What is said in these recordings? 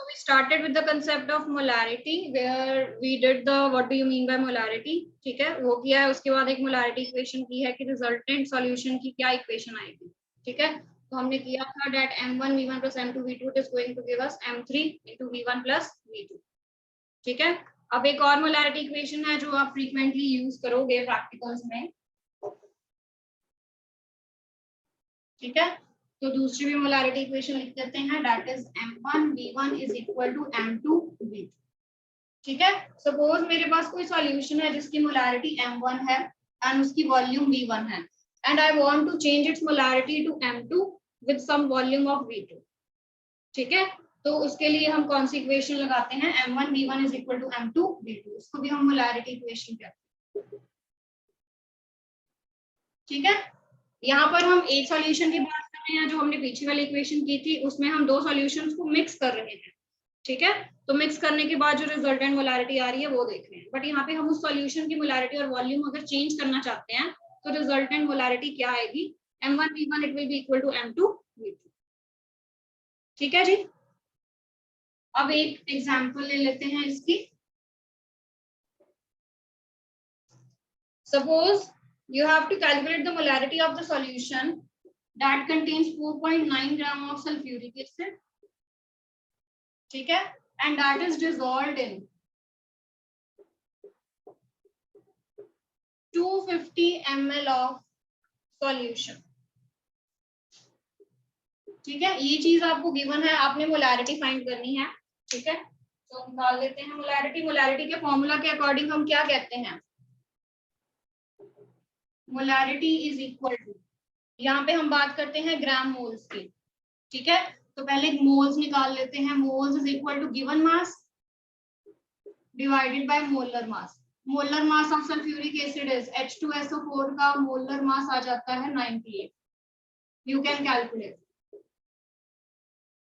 we started with the concept of molarity where we did the what do you mean by molarity, ठीक है, वो किया है। उसके बाद एक molarity equation की है कि resultant solution की क्या equation आएगी, ठीक है। तो हमने किया था that m1 v1 plus m2 v2 is going to give us m3 into v1 plus v2, ठीक है। अब एक और molarity equation है जो आप frequently use करोगे practicals में, ठीक है। तो दूसरी भी मोलारिटी इक्वेशन लिख देते हैं, that is m1 v1 is equal to m2 v2, ठीक है। सपोज मेरे पास कोई सॉल्यूशन है जिसकी मोलारिटी m1 है एंड उसकी वॉल्यूम v1 है and I want to change its molarity to m2 with some volume of v2, ठीक है। तो उसके लिए हम कौन सी इक्वेशन लगाते हैं, m1 v1 is equal to m2 v2, इसको भी हम मोलारिटी इक्वेशन कहते हैं, ठीक है। यहाँ पर हम एक सॉल्यूशन की बात कर रहे हैं, जो हमने पीछे वाली इक्वेशन की थी उसमें हम दो सॉल्यूशंस को मिक्स कर रहे हैं, ठीक है। तो मिक्स करने के बाद जो रिजल्टेंट मोलारिटी आ रही है वो देख रहे हैं, बट यहाँ पे हम उस सॉल्यूशन की मोलारिटी और वॉल्यूम अगर चेंज करना चाहते हैं तो रिजल्टेंट मोलारिटी क्या आएगी, m1 v1 it will be equal to m2 v2, ठीक है जी। अब एक एग्जांपल ले लेते हैं इसकी। Suppose you have to calculate the molarity of the solution that contains 4.9 gram of sulfuric acid, ठीक है, and that is dissolved in 250 ml of solution, ठीक है। ये चीज आपको गिवन है, आपने मोलारिटी फाइंड करनी है, ठीक है। तो निकाल लेते हैं मोलारिटी। मोलारिटी के फॉर्मूला के अकॉर्डिंग हम क्या कहते हैं, मोलारिटी इज इक्वल टू, यहाँ पे हम बात करते हैं ग्राम मोल्स की, ठीक है। तो पहले मोल्स निकाल लेते हैं। Moles is equal to given mass divided by molar mass. Molar mass of sulphuric acid is H2SO4 का मोलर मास आ जाता है 98, यू कैन कैलकुलेट,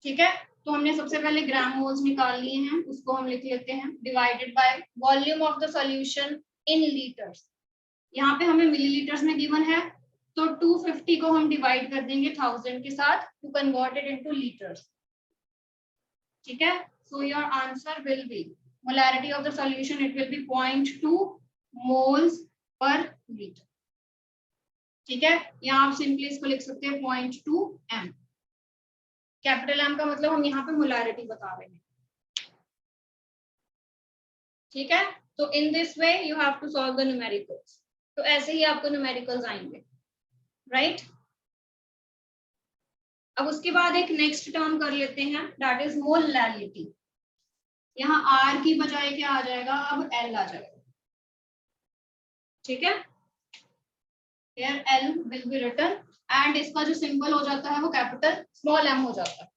ठीक है। तो हमने सबसे पहले ग्राम मोल्स निकाल लिए हैं, उसको हम लिख लेते हैं, divided by volume of the solution in litres. यहाँ पे हमें मिलीलीटर्स में गिवन है, तो 250 को हम डिवाइड कर देंगे 1000 के साथ to convert it into litres, ठीक है। So your answer will be molarity of the solution, it will be 0.2 moles per litre, ठीक है। यहाँ आप सिंपली इसको लिख सकते हैं 0.2 m। कैपिटल M का मतलब हम यहाँ पे मोलारिटी बता रहे हैं, ठीक है। तो in this way you have to solve the numericals. तो ऐसे ही आपको न्यूमेरिकल्स आएंगे, राइट। अब उसके बाद एक नेक्स्ट टर्म कर लेते हैं, दैट इज मोलैरिटी। यहाँ R की बजाय क्या आ जाएगा, अब L आ जाएगा, ठीक है। Here L will be written and इसका जो सिंबल हो जाता है वो कैपिटल स्मॉल m हो जाता है,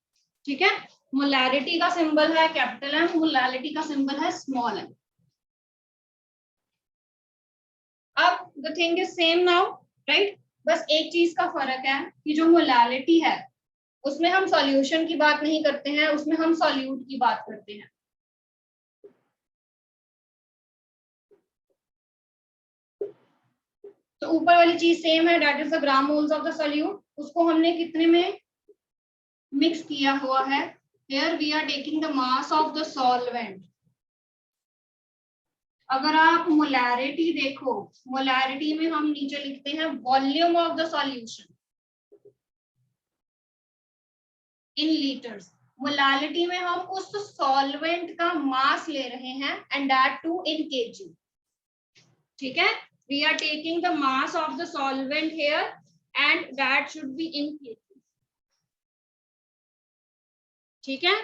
ठीक है। मोलैरिटी का सिंबल है कैपिटल M, मोलैरिटी का सिंबल है स्मॉल m। अब the thing is same now, right. बस एक चीज का फर्क है कि जो मोलैरिटी है उसमें हम सॉल्यूशन की बात नहीं करते हैं, उसमें हम सॉल्यूट की बात करते हैं, तो ऊपर वाली चीज सेम है, that is the gram moles of the solute. उसको हमने कितने में मिक्स किया हुआ है, here we are taking the mass of the solvent. अगर आप मोलैरिटी देखो, मोलैरिटी में हम नीचे लिखते हैं volume of the solution in litres. Molarity में हम उस सॉल्वेंट का मास ले रहे हैं and that too in KG, ठीक है। We are taking the mass of the solvent here and that should be in KG, ठीक है।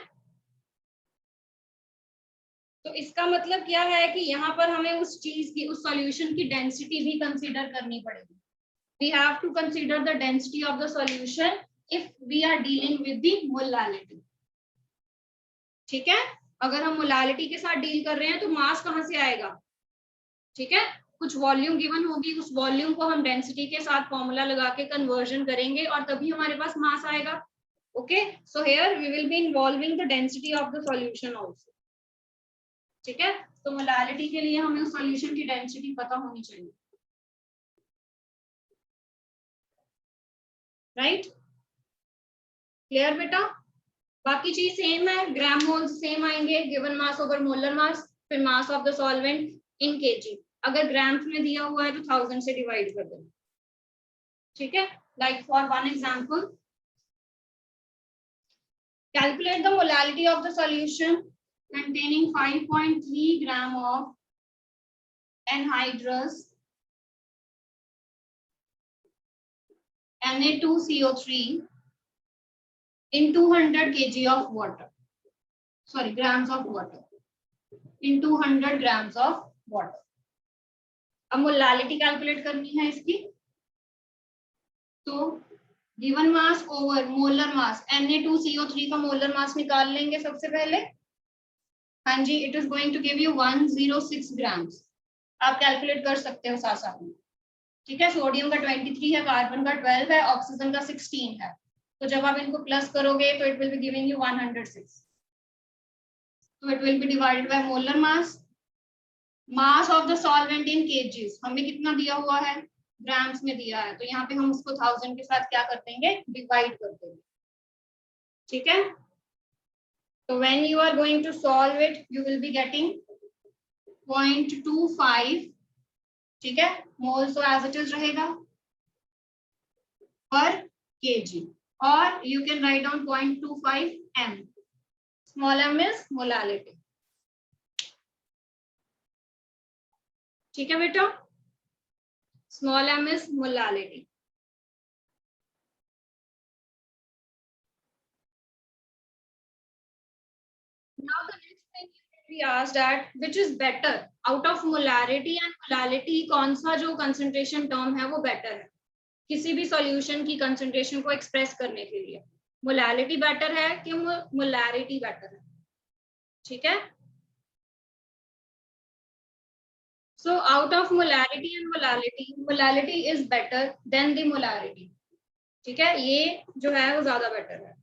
तो इसका मतलब क्या है कि यहाँ पर हमें उस चीज की, उस सॉल्यूशन की डेंसिटी भी कंसीडर करनी पड़ेगी। We have to consider the density of the solution if we are dealing with the molality, ठीक है। अगर हम मोलालिटी के साथ डील कर रहे हैं तो मास कहाँ से आएगा, ठीक है। कुछ वॉल्यूम गिवन होगी, उस वॉल्यूम को हम डेंसिटी के साथ फॉर्मूला लगा के कन्वर्जन करेंगे और तभी हमारे पास मास आएगा, okay. So here we will be involving the density of the solution also, ठीक है। तो मोलालिटी के लिए हमें उस सॉल्यूशन की डेंसिटी पता होनी चाहिए, राइट। क्लियर बेटा। बाकी चीज सेम है, ग्राम मोल्स सेम आएंगे, given mass over molar mass, फिर mass of the solvent in KG. अगर ग्राम्स में दिया हुआ है तो 1000 से डिवाइड कर देना, ठीक है। Like for one example, calculate the molality of the solution containing 5.3 gram of anhydrous Na2CO3 in 200 kg of water, sorry grams of water, in 200 grams of water. अब मोलालिटी कैलकुलेट करनी है इसकी, तो given mass over molar mass, Na2CO3 का molar mass निकाल लेंगे सबसे पहले। हाँ जी, it is going to give you 106 grams. आप कैलकुलेट कर सकते हो साथ साथ में, ठीक है। सोडियम का 23 है, कार्बन का 12 है, ऑक्सीजन का 16 है, तो जब आप इनको प्लस करोगे तो it will be giving you 106। तो it will B divided by molar mass, mass of the solvent in KGs, हमें कितना दिया हुआ है, ग्राम्स में दिया है, तो यहाँ पे हम उसको 1000 के साथ क्या कर देंगे, डिवाइड कर देंगे, ठीक है। तो when you are going to solve it you will be getting 0.25, ठीक है, मोल तो एज इट इज रहेगा पर केजी, और you can write down 0.25 m, small m is molality, ठीक है बेटा, small m is molality. Now the next thing we asked that which is better out of molarity and molality, कौन सा जो concentration term है वो better है किसी भी solution की concentration को express करने के लिए, molality better है कि molarity better है, ठीक है। So out of molarity and molality, molality is better than the molarity, ठीक है, ये जो है वो ज्यादा better है,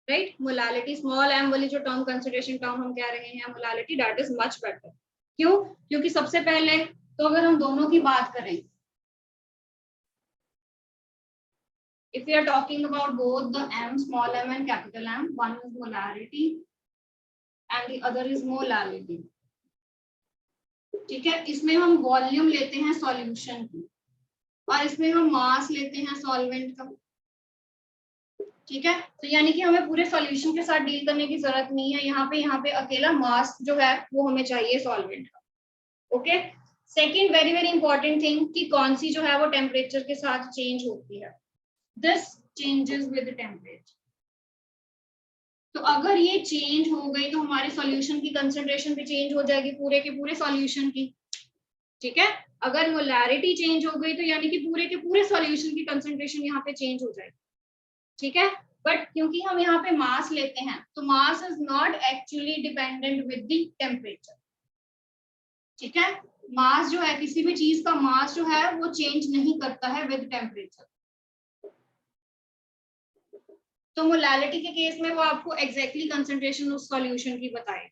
राइट। मोलालिटी स्मॉल m वाली जो टर्म कंसिडरेशन टर्म हम कह रहे हैं, molality that is much better. क्यों? क्योंकि सबसे पहले तो अगर हम दोनों की बात करें, if we are talking about both the m, small m and capital M, one is molarity and the other is molality, ठीक है। इसमें हम वॉल्यूम लेते हैं सॉल्यूशन की और इसमें हम मास लेते हैं सॉल्वेंट का, ठीक है। तो यानी कि हमें पूरे सॉल्यूशन के साथ डील करने की जरूरत नहीं है, यहाँ पे अकेला मास जो है वो हमें चाहिए सॉल्वेंट का, okay. Second very very important thing कि कौन सी जो है वो टेम्परेचर के साथ चेंज होती है, दिस चेंजेस विद टेम्परेचर। तो अगर ये चेंज हो गई तो हमारे सॉल्यूशन की कंसंट्रेशन भी चेंज हो जाएगी, पूरे के पूरे सॉल्यूशन की, ठीक है। अगर मोलैरिटी चेंज हो गई तो यानी कि पूरे के पूरे सॉल्यूशन की कंसंट्रेशन यहाँ पे चेंज हो जाएगी, ठीक है। बट क्योंकि हम यहाँ पे मास लेते हैं तो mass is not actually dependent with the temperature, ठीक है। मास जो है किसी भी चीज का मास जो है वो चेंज नहीं करता है विद टेम्परेचर। तो मोलैलिटी के केस में वो आपको एग्जैक्टली कंसंट्रेशन उस सॉल्यूशन की बताए,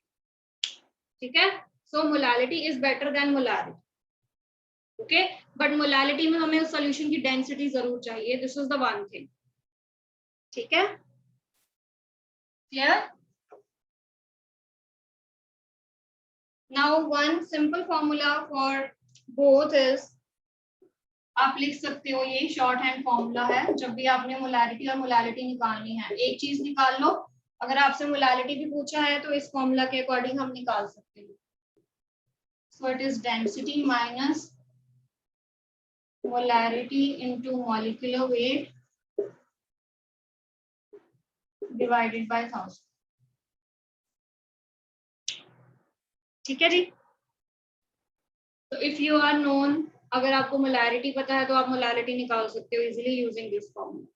ठीक है। So molality is better than molarity, okay. But molality में हमें उस सॉल्यूशन की डेंसिटी जरूर चाहिए, this is the one thing, ठीक है। Clear? Now one simple formula for both is, आप लिख सकते हो, ये शॉर्ट हैंड फॉर्मूला है, जब भी आपने मोलैरिटी और मोलैलिटी निकालनी है एक चीज निकाल लो, अगर आपसे मोलैलिटी भी पूछा है तो इस फॉर्मूला के अकॉर्डिंग हम निकाल सकते हैं। So it is density minus molarity into molecular weight divided by 1000, ठीक है जी। तो इफ यू आर नोन, अगर आपको मोलैरिटी पता है तो आप मोलैलिटी निकाल सकते हो इजीली यूजिंग दिस फॉर्मूला,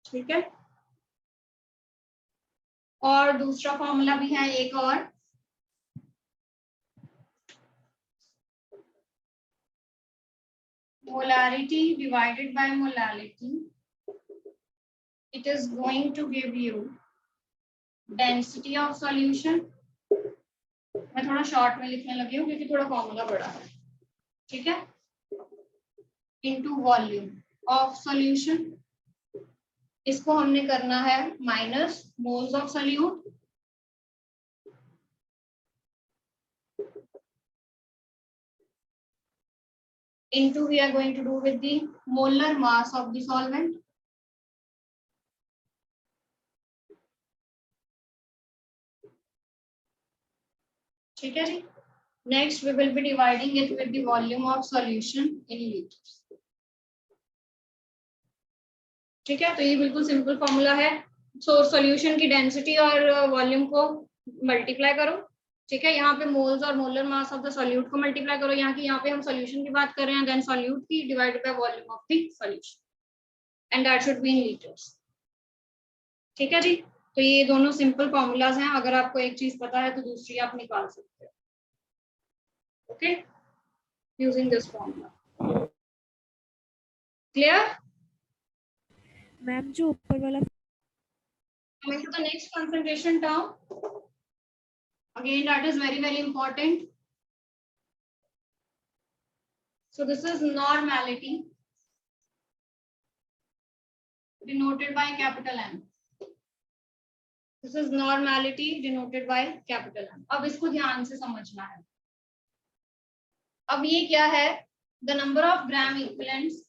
ठीक है। और दूसरा फॉर्मूला भी है एक और, molarity divided by molality, it is going to give you density of solution, मैं थोड़ा शॉर्ट में लिखने लगी हूँ क्योंकि थोड़ा फॉर्मूला बड़ा है, ठीक है, into volume of solution इसको हमने करना है minus moles of solute into we are going to do with the molar mass of the solvent. ठीक है जी. Next we will be dividing it with the volume of solution in liters. ठीक है, तो ये बिल्कुल सिंपल फॉर्मूला है. So solution की density और वॉल्यूम को मल्टीप्लाई करो. ठीक है, यहाँ पे मोल्स और molar mass of the solute को मल्टीप्लाई करो. यहाँ पे हम सॉल्यूशन की बात कर रहे हैं, देन सॉल्यूट की divided by volume of the solution and that should be in litres. ठीक है जी, तो ये दोनों सिंपल फॉर्मूलाज हैं. अगर आपको एक चीज पता है तो दूसरी आप निकाल सकते हो. Okay, using this formula. Clear ma'am? जो ऊपर वाला coming to the next concentration term, again that is very important. So this is normality denoted by capital M. This is normality denoted by capital M. अब इसको ध्यान से समझना है. अब ये क्या है? The number of gram equivalents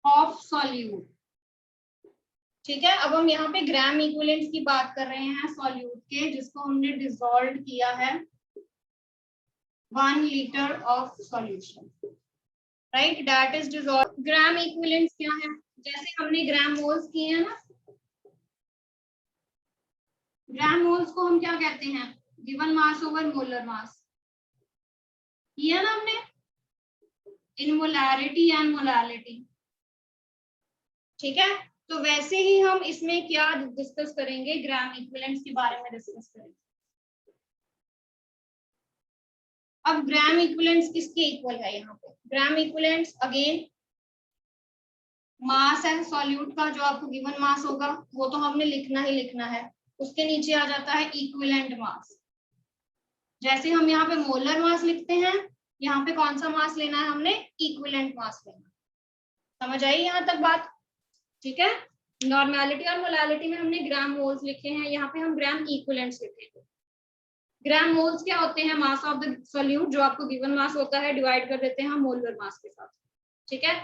of solute. ठीक है, अब हम यहाँ पे ग्राम इक्विवेलेंट्स की बात कर रहे हैं सॉल्यूट के, जिसको हमने डिसॉल्व किया है 1 litre of solution. Right, that is dissolve. Gram equivalents क्या है? जैसे हमने ग्राम मोल्स किए हैं ना, ग्राम मोल्स को हम क्या कहते हैं? गिवन मास ओवर मोलर मास. किया ना हमने, इन मोलैरिटी एंड मोलालिटी. ठीक है, तो वैसे ही हम इसमें क्या डिस्कस करेंगे? ग्राम इक्विवेलेंट्स के बारे में डिस्कस करेंगे. अब ग्राम इक्विवेलेंट्स किसके इक्वल है? यहाँ पे ग्राम इक्विवेलेंट्स अगेन मास है सॉल्यूट का, जो आपको गिवन मास होगा वो तो हमने लिखना ही लिखना है. उसके नीचे आ जाता है इक्विवेलेंट मास. जैसे हम यहाँ पे मोलर मास लिखते हैं, यहाँ पे कौन सा मास लेना है? हमने इक्विवेलेंट मास लेना. समझ आई यहाँ तक बात? ठीक है, नॉर्मेलिटी और मोलालिटी में हमने ग्राम मोल्स लिखे हैं, यहाँ पे हम ग्राम इक्विवेलेंट्स लिखेंगे. ग्राम मोल्स क्या होते हैं? मास ऑफ द सोल्यूट, जो आपको गिवन मास होता है, डिवाइड कर देते हैं हम मोलर मास के साथ. ठीक है,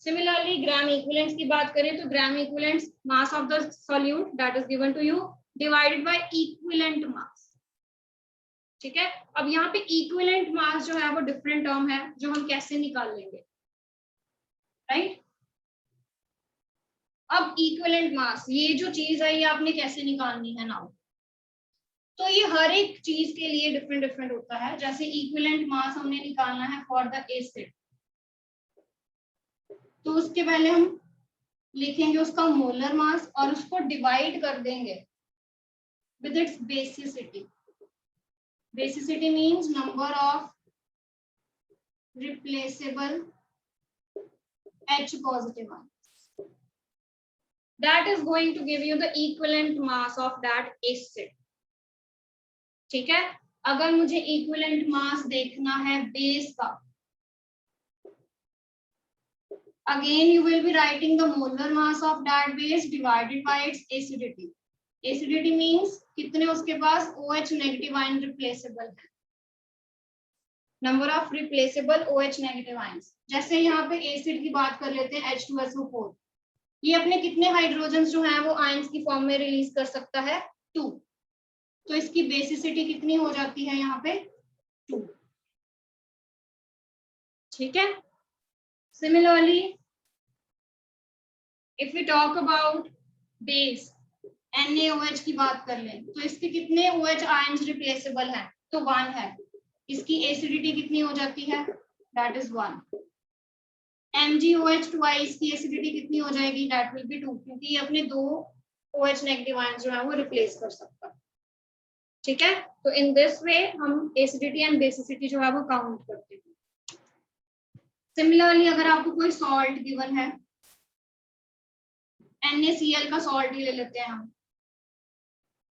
सिमिलरली ग्राम इक्विवेलेंट्स की बात करें तो gram equivalents mass of the solute that is given to you divided by equivalent mass. ठीक है, अब यहाँ पे इक्विवेलेंट मास जो है वो डिफरेंट टर्म है, जो हम कैसे निकाल लेंगे? राइट, अब इक्विवेलेंट मास, ये जो चीज है ये आपने कैसे निकालनी है नाउ? तो ये हर एक चीज के लिए डिफरेंट होता है. जैसे इक्विवेलेंट मास हमने निकालना है फॉर द एसिड, तो उसके पहले हम लिखेंगे उसका मोलर मास और उसको डिवाइड कर देंगे with its basicity. Basicity means number of replaceable H positive ions. That is going to give you the equivalent mass of that acid. ठीक है, अगर मुझे इक्विवेलेंट मास देखना है बेस का, again you will be writing the molar mass of that base divided by its acidity. Acidity means कितने उसके पास OH negative ion replaceable है, number of replaceable OH negative ions. जैसे यहाँ पे एसिड की बात कर लेते हैं H2SO4, ये अपने कितने हाइड्रोजन्स जो हैं वो आयंस की फॉर्म में रिलीज कर सकता है? 2. तो इसकी बेसिसिटी कितनी हो जाती है यहाँ पे? 2. ठीक है, similarly if we talk about base NaOH की बात कर लें तो इसके कितने OH आयंस रिप्लेसेबल हैं? तो 1 है. इसकी एसिडिटी कितनी हो जाती है? That is 1. MgOH ट्वाइस की एसिडिटी कितनी हो जाएगी? दैट विल बी 2, क्योंकि ये अपने 2 OH नेगेटिव आयंस जो है वो रिप्लेस कर सकता है. ठीक है, तो इन दिस वे हम एसिडिटी एंड बेसिसिटी जो है वो काउंट करते हैं. सिमिलरली अगर आपको कोई सॉल्ट गिवन है, NaCl का सॉल्ट ही ले लेते हैं हम.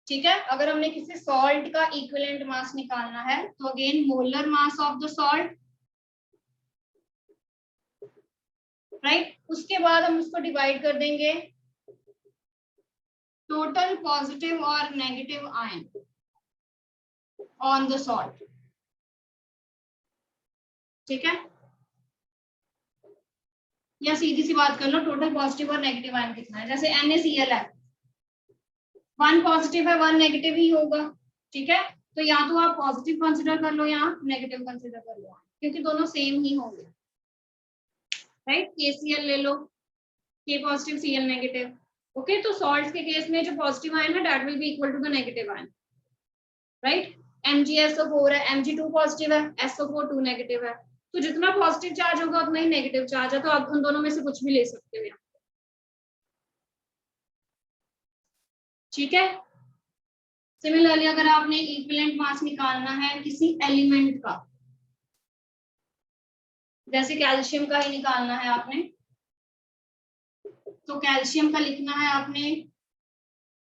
ठीक है, अगर हमने किसी सॉल्ट का इक्विवेलेंट मास निकालना है तो again molar mass of the salt right. उसके बाद हम उसको डिवाइड कर देंगे टोटल पॉजिटिव और negative ion on the salt. ठीक है, या सीधी सी बात कर लो, टोटल पॉजिटिव और नेगेटिव आयन कितना है। जैसे NaCl है, 1 पॉजिटिव है 1 नेगेटिव ही होगा। ठीक है, तो या तो आप पॉजिटिव कंसिडर कर लो या नेगेटिव कंसिडर कर लो, क्योंकि दोनों सेम ही होंगे। राइट, KCl ले लो, K positive Cl negative. Okay, तो सॉल्ट्स के केस में जो पॉजिटिव आयन है that will be equal to the negative ion. Right, MgSO4 है, Mg2 पॉजिटिव है, SO4 2 नेगेटिव है। तो जितना पॉजिटिव चार्ज होगा उतना ही नेगेटिव चार्ज है, तो आप उन दोनों में से कुछ भी ले सकते हो। ठीक है, सिमिलरली अगर आपने इक्विवेलेंट मास निकालना है किसी एलिमेंट का, जैसे कैल्शियम का ही निकालना है आपने, तो कैल्शियम का लिखना है आपने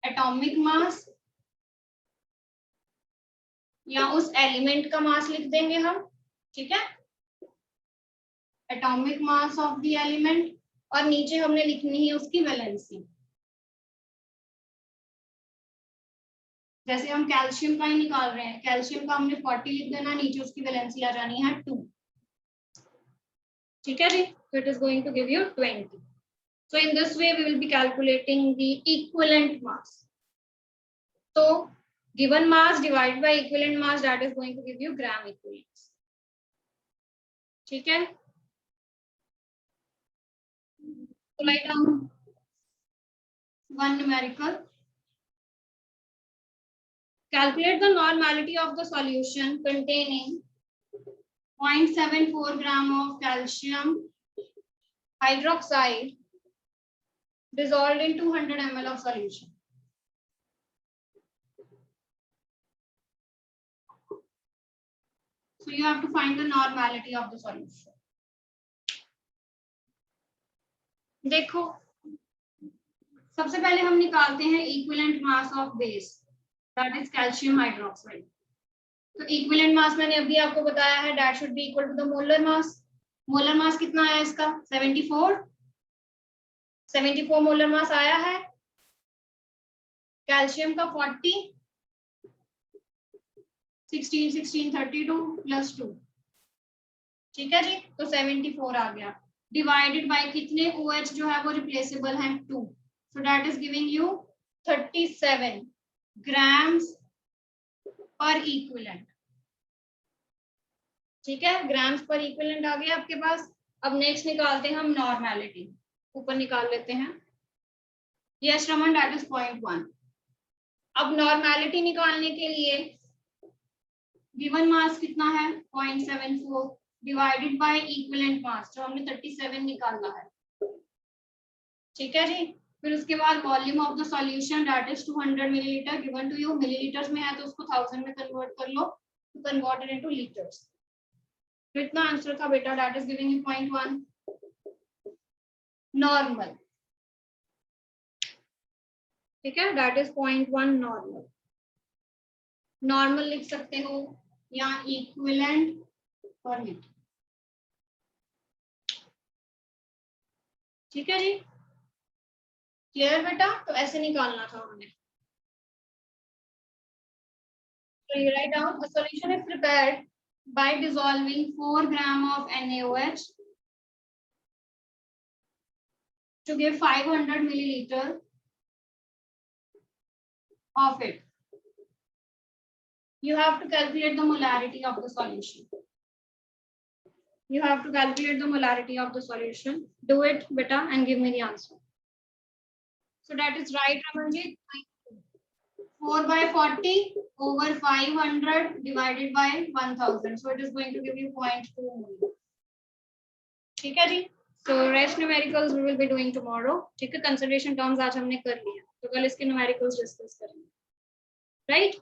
एटॉमिक मास, या उस एलिमेंट का मास लिख देंगे हम। ठीक है, atomic mass of the element, और नीचे हमने लिखनी है उसकी वैलेंसी। जैसे हम कैल्शियम का ही निकाल रहे हैं, कैल्शियम का हमने 40 लिख देना, नीचे उसकी वैलेंसी आ जानी है 2। ठीक है जी, so it is going to give you 20. So in this way we will be calculating the equivalent mass. So given mass divided by equivalent mass, that is going to give you gram equivalents. ठीक है, so write down one numerical. Calculate the normality of the solution containing 0.74 gram of calcium hydroxide dissolved in 200 ml of solution. So you have to find the normality of the solution. देखो, सबसे पहले हम निकालते हैं equivalent mass of base, that is calcium hydroxide. तो equivalent mass मैंने अभी आपको बताया है, that should be equal to the molar mass. Molar mass कितना आया इसका? 74 मोलर मास आया है। कैल्शियम का 40, 16 16 32 प्लस 2। ठीक है जी, तो 74 आ गया, डिवाइडेड बाय कितने OH जो है वो रिप्लेसेबल है 2, so that is giving you 37 grams per equivalent। ठीक है, ग्राम्स पर इक्विवेलेंट आ गया आपके पास। अब नेक्स्ट निकालते हैं हम नॉर्मेलिटी, ऊपर निकाल लेते हैं। Yes Raman, that is 0.1। अब नॉर्मेलिटी निकालने के लिए गिवन मास कितना है 0.74 डिवाइडेड बाय इक्विवेलेंट मास जो हमने 37 निकालना है। ठीक है जी, फिर उसके बाद volume of the solution that is 200 millilitre, given to you. Millilitres में है तो उसको 1000 में कन्वर्ट कर लो, to convert it into litres. तो इतना आंसर था बेटा, that is giving you 0.1 normal. ठीक है, दैट इज 0.1 नॉर्मल। नॉर्मल लिख सकते हो या इक्विवेलेंट पर लीटर। ठीक है जी, क्लियर बेटा? तो ऐसे निकालना था हमने। So you write down a solution is prepared by dissolving 4 gram of NaOH to give 500 milliliter of it. You have to calculate the molarity of the solution. You have to calculate the molarity of the solution. Do it, beta, and give me the answer. So that is right, Ramanjit. 4 by 40 over 500 divided by 1000. So it is going to give you 0.2 mole. ठीक है जी? So rest numericals we will be doing tomorrow. ठीक है, consideration terms आज हमने कर लिया, तो कल इसके numericals discuss करेंगे. Right?